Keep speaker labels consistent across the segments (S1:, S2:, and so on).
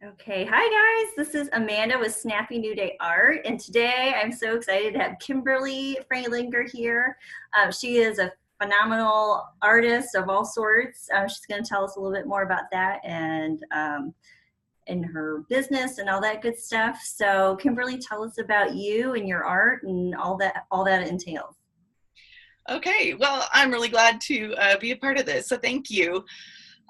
S1: Okay, hi guys. This is Amanda with Snappy New Day Art, and today I'm so excited to have Kimberli Freilinger here. She is a phenomenal artist of all sorts. She's going to tell us a little bit more about that and her business and all that good stuff. So, Kimberli, tell us about you and your art and all that it entails.
S2: Okay, well, I'm really glad to be a part of this, so thank you.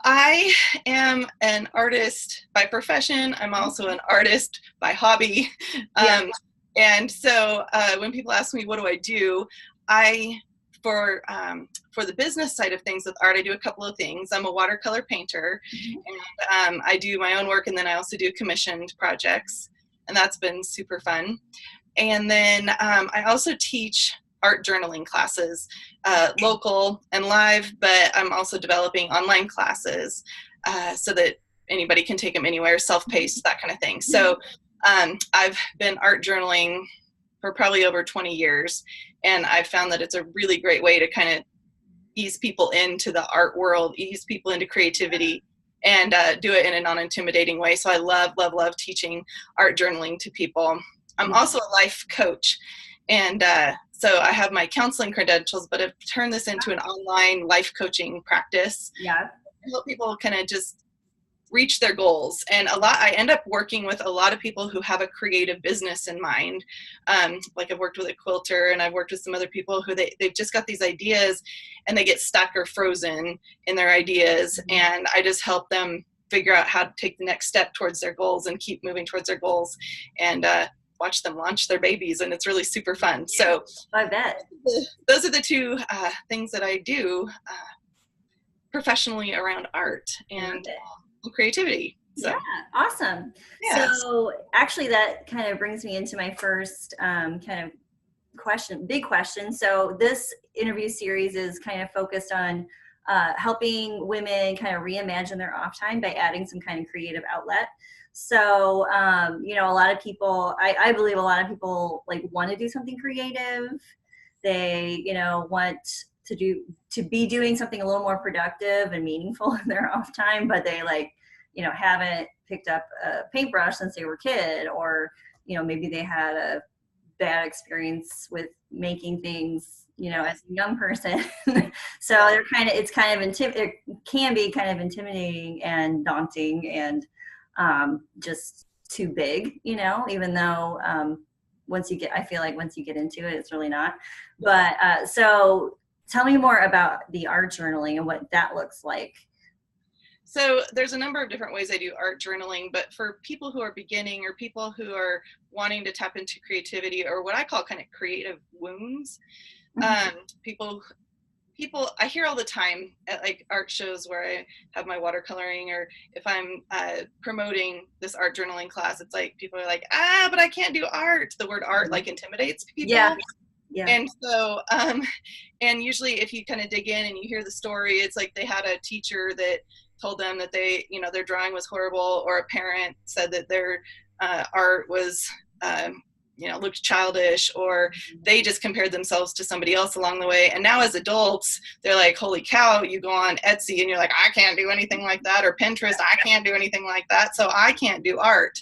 S2: I am an artist by profession. I'm also an artist by hobby.
S1: Yeah.
S2: Um, and so when people ask me, what do I do? I, for the business side of things with art, I do a couple of things. I'm a watercolor painter, and I do my own work, and then I also do commissioned projects, and that's been super fun. And then I also teach art journaling classes, local and live, but I'm also developing online classes so that anybody can take them anywhere, self-paced, that kind of thing. So I've been art journaling for probably over 20 years, and I've found that it's a really great way to kind of ease people into the art world, ease people into creativity, and do it in a non-intimidating way. So I love, love, love teaching art journaling to people. I'm also a life coach, and so I have my counseling credentials, but I've turned this into an online life coaching practice.
S1: Yeah.
S2: I help people kind of just reach their goals. And I end up working with a lot of people who have a creative business in mind. Like I've worked with a quilter, and I've worked with some other people who they've just got these ideas and they get stuck or frozen in their ideas. And I just help them figure out how to take the next step towards their goals and keep moving towards their goals, and watch them launch their babies. And it's really super fun. So
S1: I bet.
S2: those are the two things that I do professionally around art and creativity. So.
S1: Yeah, awesome.
S2: Yeah.
S1: So actually that kind of brings me into my first kind of big question. So this interview series is kind of focused on helping women kind of reimagine their off time by adding some kind of creative outlet. So, a lot of people, I believe a lot of people like want to do something creative. They, want to be doing something a little more productive and meaningful in their off time, but they haven't picked up a paintbrush since they were a kid, or, maybe they had a bad experience with making things, as a young person. So it can be kind of intimidating and daunting and just too big, even though I feel like once you get into it, it's really not. But so tell me more about the art journaling and what that looks like.
S2: So there's a number of different ways I do art journaling, but for people who are beginning or people who are wanting to tap into creativity, or what I call kind of creative wounds, people I hear all the time at like art shows where I have my watercoloring, or if I'm promoting this art journaling class, it's like people are like, but I can't do art. The word art like intimidates people.
S1: Yeah.
S2: And so and usually if you kind of dig in and you hear the story, it's like they had a teacher that told them that their drawing was horrible, or a parent said that their art was looked childish, or they just compared themselves to somebody else along the way. And now as adults, they're like, holy cow, you go on Etsy and you're like, I can't do anything like that, or Pinterest, I can't do anything like that, so I can't do art,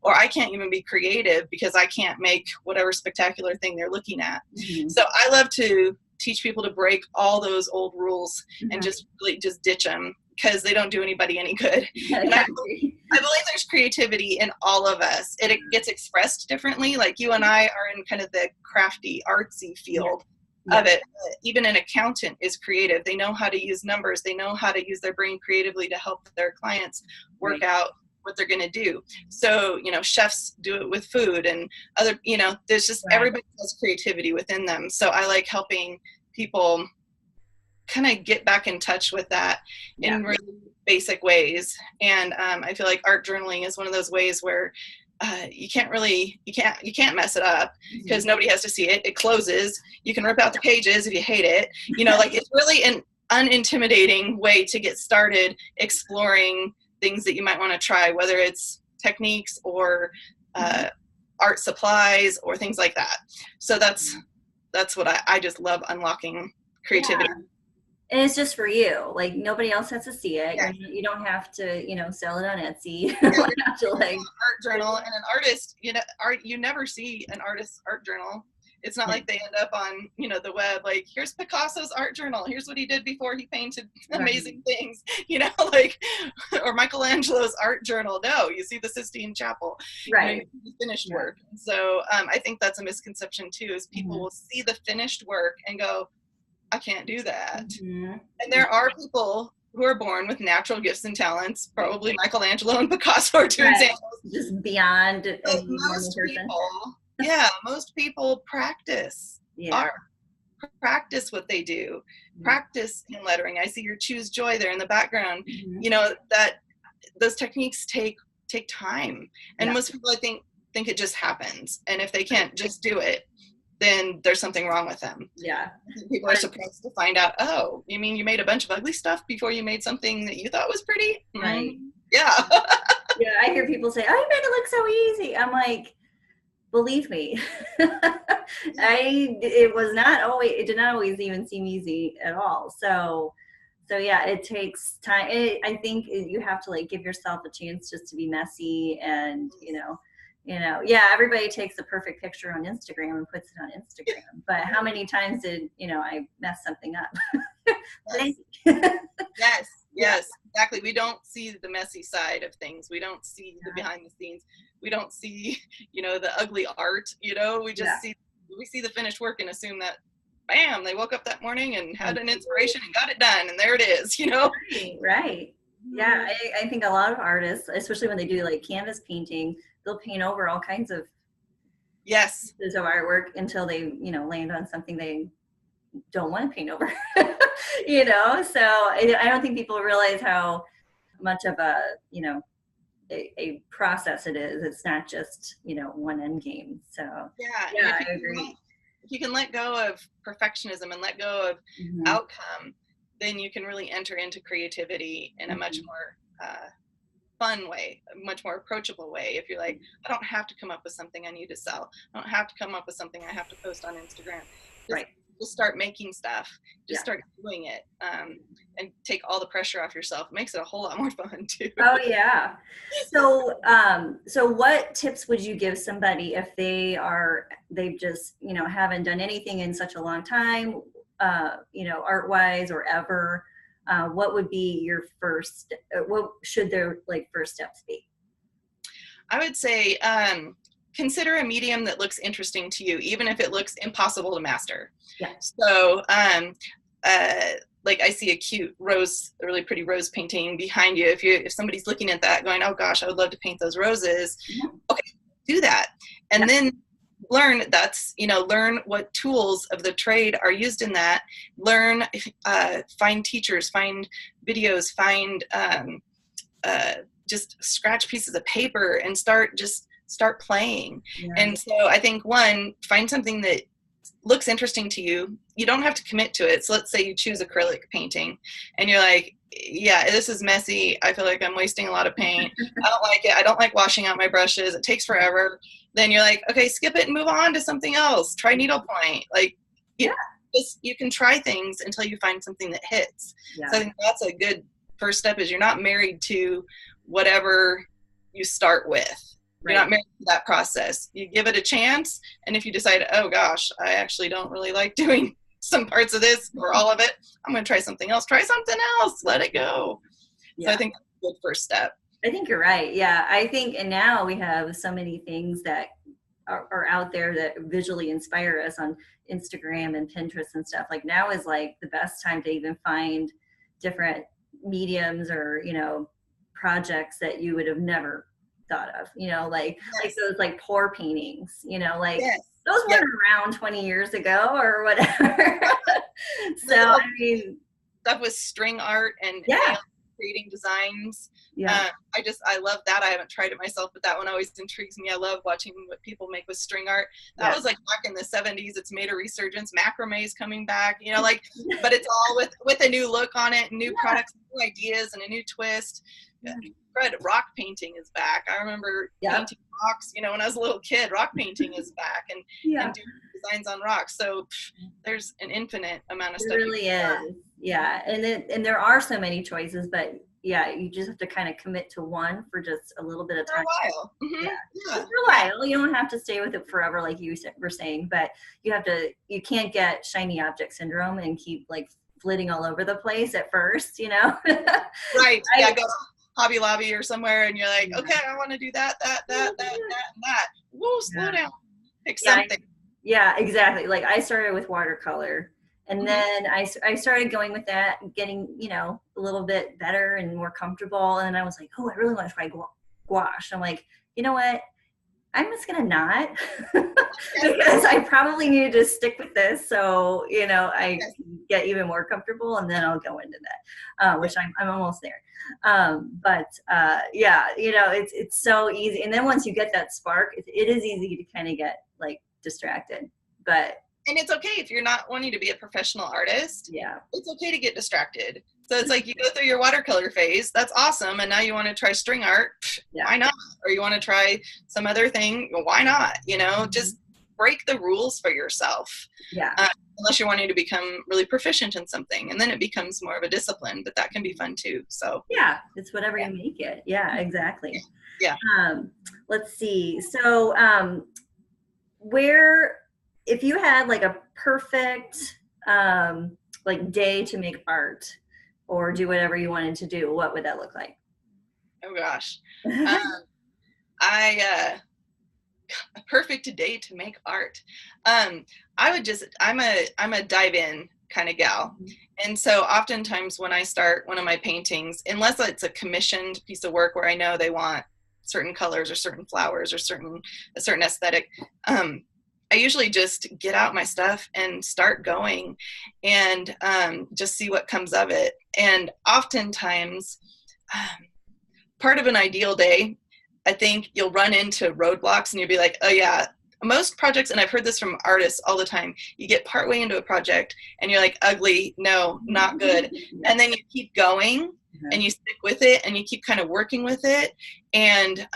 S2: or I can't even be creative because I can't make whatever spectacular thing they're looking at. So I love to teach people to break all those old rules and just really just ditch them, because they don't do anybody any good. And I believe there's creativity in all of us. It gets expressed differently. Like you and I are in kind of the crafty, artsy field of it. Even an accountant is creative. They know how to use numbers. They know how to use their brain creatively to help their clients work out what they're going to do. So, chefs do it with food, and other, there's just everybody has creativity within them. So I like helping people kind of get back in touch with that in really basic ways. And I feel like art journaling is one of those ways where you can't mess it up, because nobody has to see it. It closes. You can rip out the pages if you hate it. Like it's really an unintimidating way to get started exploring things that you might want to try, whether it's techniques or art supplies or things like that. So that's what I just love, unlocking creativity.
S1: And it's just for you. Like nobody else has to see it.
S2: Yeah.
S1: You don't have to, sell it on Etsy. You
S2: Yeah,
S1: don't have to like
S2: art journal, and an artist, you never see an artist's art journal. It's not like they end up on, the web, like, here's Picasso's art journal. Here's what he did before he painted amazing things, like, or Michelangelo's art journal. No, you see the Sistine Chapel,
S1: right.
S2: The finished work. So I think that's a misconception too, is people will see the finished work and go, I can't do that. And there are people who are born with natural gifts and talents. Probably Michelangelo and Picasso are two examples.
S1: Just beyond
S2: most people practice art, practice what they do, practice in lettering. I see your Choose Joy there in the background. That those techniques take time, and most people, I think it just happens. And if they can't just do it, then there's something wrong with them.
S1: Yeah.
S2: People are surprised to find out, oh, you mean you made a bunch of ugly stuff before you made something that you thought was pretty?
S1: Right.
S2: Yeah.
S1: Yeah, I hear people say, I made it look so easy. I'm like, believe me, it did not always even seem easy at all. So yeah, it takes time. I think you have to like give yourself a chance just to be messy and, everybody takes a perfect picture on Instagram and puts it on Instagram. But how many times did, I mess something up?
S2: Yes, exactly. We don't see the messy side of things. We don't see the behind the scenes. We don't see, the ugly art, we just see the finished work and assume that, bam, they woke up that morning and had an inspiration and got it done. And there it is,
S1: Right. Yeah. I think a lot of artists, especially when they do like canvas painting, they'll paint over all kinds of pieces of artwork until they, land on something they don't want to paint over. So I don't think people realize how much of a process it is. It's not just one end game. So I agree.
S2: If you can let go of perfectionism and let go of outcome, then you can really enter into creativity in a much more fun way, a much more approachable way. If you're like, I don't have to come up with something I need to sell. I don't have to come up with something I have to post on Instagram. Just start making stuff. Start doing it, and take all the pressure off yourself. It makes it a whole lot more fun too.
S1: Oh yeah. So what tips would you give somebody if they've just haven't done anything in such a long time, art wise or ever? What would be your first? What should their first steps be?
S2: I would say consider a medium that looks interesting to you, even if it looks impossible to master.
S1: Yeah.
S2: So, I see a cute rose, a really pretty rose painting behind you. If somebody's looking at that going, oh gosh, I would love to paint those roses. Okay, do that. And then learn what tools of the trade are used in that. Learn, find teachers, find videos, find, just scratch pieces of paper and start playing. And so I think find something that looks interesting to you. You don't have to commit to it. So let's say you choose acrylic painting and you're like, yeah, this is messy. I feel like I'm wasting a lot of paint. I don't like it. I don't like washing out my brushes. It takes forever. Then you're like, okay, skip it and move on to something else. Try needlepoint. You can try things until you find something that hits. So I think that's a good first step, is you're not married to whatever you start with. You're not married to that process. You give it a chance, and if you decide, oh gosh, I actually don't really like doing some parts of this or all of it, I'm going to try something else. Try something else. Let it go. So I think that's a good first step.
S1: I think you're right. Yeah, I think, and now we have so many things that are out there that visually inspire us on Instagram and Pinterest and stuff. Like now is like the best time to even find different mediums or projects that you would have never thought of, like those pour paintings, those weren't around 20 years ago or whatever. So I mean,
S2: stuff with string art and creating designs. I love that. I haven't tried it myself, but that one always intrigues me. I love watching what people make with string art. That was like back in the 70s. It's made a resurgence. Macrame is coming back, but it's all with a new look on it, new products, new ideas, and a new twist. Fred, rock painting is back. I remember painting rocks, when I was a little kid. Rock painting is back, and doing designs on rocks. So there's an infinite amount of stuff.
S1: It really is. Yeah, and there are so many choices, but yeah, you just have to kind of commit to one for just a little bit of
S2: For a
S1: time.
S2: while.
S1: Yeah,
S2: Yeah.
S1: just for a while. You don't have to stay with it forever, like were saying, but you can't get shiny object syndrome and keep like flitting all over the place at first, you know?
S2: Right. Yeah. Go to Hobby Lobby or somewhere, and you're like,
S1: Yeah.
S2: okay, I want to do that, and that. Whoa, slow down. Pick
S1: Yeah,
S2: something.
S1: yeah, exactly. Like I started with watercolor, and then I started going with that, getting, you know, a little bit better and more comfortable. And I was like, oh, I really want to try gouache. I'm like, you know what? I'm just gonna not because I probably need to stick with this. So, you know, I get even more comfortable, and then I'll go into that, which I'm almost there. Yeah, you know, it's so easy. And then once you get that spark, it is easy to kind of get like distracted. But
S2: And it's okay if you're not wanting to be a professional artist.
S1: yeah,
S2: It's okay to get distracted. So it's like you go through your watercolor phase. That's awesome. And now you want to try string art.
S1: yeah,
S2: Why not? Or you want to try some other thing. Why not? You know, just break the rules for yourself.
S1: yeah.
S2: Unless you're wanting to become really proficient in something. And then it becomes more of a discipline, but that can be fun too. So
S1: Yeah, it's whatever you make it. Yeah, exactly.
S2: Yeah.
S1: Let's see. So if you had like a perfect like day to make art or do whatever you wanted to do, what would that look like?
S2: Oh gosh. A perfect day to make art. I'm a dive in kind of gal. And so oftentimes when I start one of my paintings, unless it's a commissioned piece of work where I know they want certain colors or certain flowers or a certain aesthetic, I usually just get out my stuff and start going and just see what comes of it. And oftentimes, part of an ideal day, I think you'll run into roadblocks and you'll be like, oh yeah, most projects, and I've heard this from artists all the time, you get partway into a project and you're like, ugly, no, not good. And then you keep going and you stick with it and you keep kind of working with it. And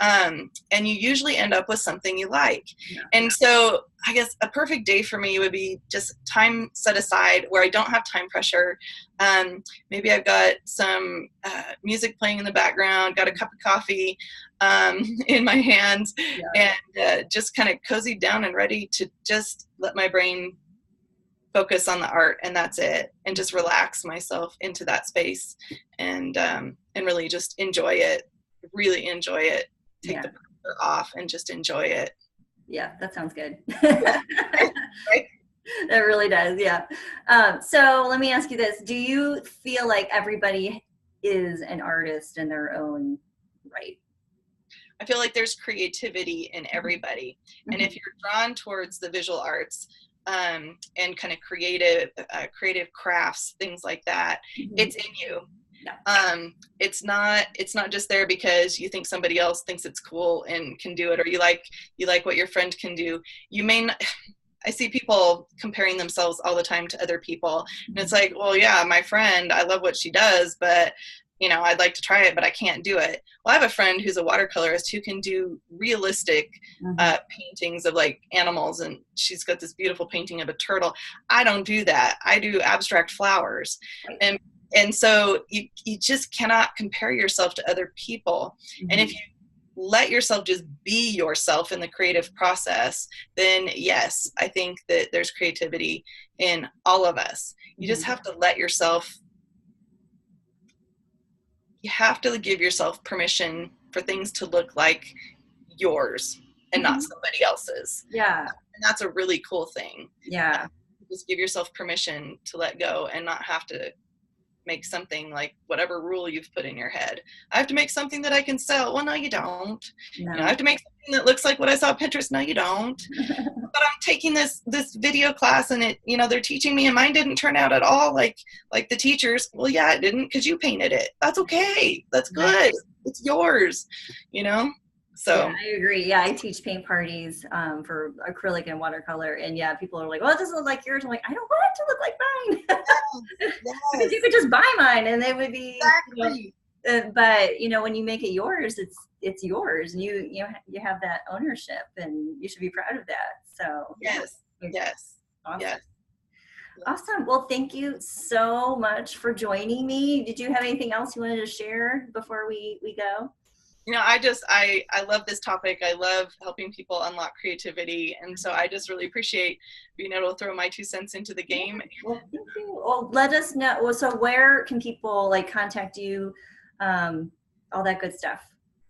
S2: you usually end up with something you like. And so I guess a perfect day for me would be just time set aside where I don't have time pressure. Maybe I've got some music playing in the background, got a cup of coffee in my hands, and just kind of cozied down and ready to just let my brain focus on the art, and that's it, and just relax myself into that space and really just enjoy it, really enjoy it, take the pressure off and just enjoy it.
S1: Yeah, that sounds good.
S2: Right?
S1: That really does. Yeah. So let me ask you this. Do you feel like everybody is an artist in their own right?
S2: I feel like there's creativity in everybody. And if you're drawn towards the visual arts, and kind of creative crafts, things like that, it's in you. It's not just there because you think somebody else thinks it's cool and can do it, or you like what your friend can do. You may not. I see people comparing themselves all the time to other people, and it's like, well, yeah, my friend, I love what she does, but you know, I'd like to try it, but I can't do it. Well, I have a friend who's a watercolorist who can do realistic paintings of like animals, and she's got this beautiful painting of a turtle. I don't do that. I do abstract flowers. And so you just cannot compare yourself to other people. And if you let yourself just be yourself in the creative process, then yes, I think that there's creativity in all of us. You just have to let yourself, you have to give yourself permission for things to look like yours and not somebody else's.
S1: Yeah.
S2: And that's a really cool thing.
S1: Yeah.
S2: Just give yourself permission to let go and not have to make something like whatever rule you've put in your head. I have to make something that I can sell. Well, no, you don't.
S1: No.
S2: You know, I have to make something that looks like what I saw on Pinterest. No, you don't. But I'm taking this video class and it, you know, they're teaching me and mine didn't turn out at all like the teachers. Well, yeah, it didn't because you painted it. That's okay. That's good. It's yours, you know? So
S1: yeah, I agree. Yeah, I teach paint parties for acrylic and watercolor, and yeah, people are like, "Well, it doesn't look like yours." I'm like, "I don't want it to look like mine." Because you could just buy mine, and they would be.
S2: Exactly.
S1: But you know, when you make it yours, it's yours, and you have that ownership, and you should be proud of that. So
S2: yes,
S1: awesome.
S2: yes.
S1: Awesome. Well, thank you so much for joining me. Did you have anything else you wanted to share before we go?
S2: I love this topic. I love helping people unlock creativity. And so I just really appreciate being able to throw my 2 cents into the game.
S1: Well, thank you. Well, let us know. Well, so where can people like contact you? All that good stuff.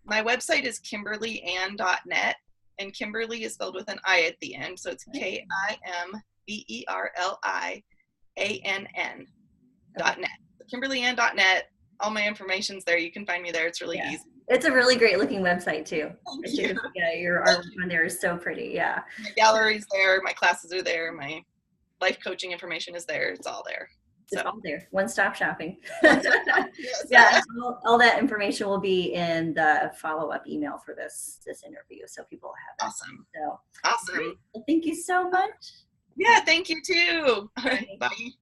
S2: My website is kimberlyann.net, and Kimberli is spelled with an I at the end. So it's KIMBERLIANN.net. Kimberlyann.net. All my information's there. You can find me there. It's really easy.
S1: It's a really great looking website too.
S2: Thank you.
S1: Yeah, your artwork on there is so pretty. Yeah.
S2: My gallery's there. My classes are there. My life coaching information is there. It's all there.
S1: It's all there. One-stop shopping. Yeah, all that information will be in the follow-up email for this interview, so people have it.
S2: Awesome.
S1: So
S2: awesome.
S1: Well, thank you so much.
S2: Yeah, thank you too. All right, bye.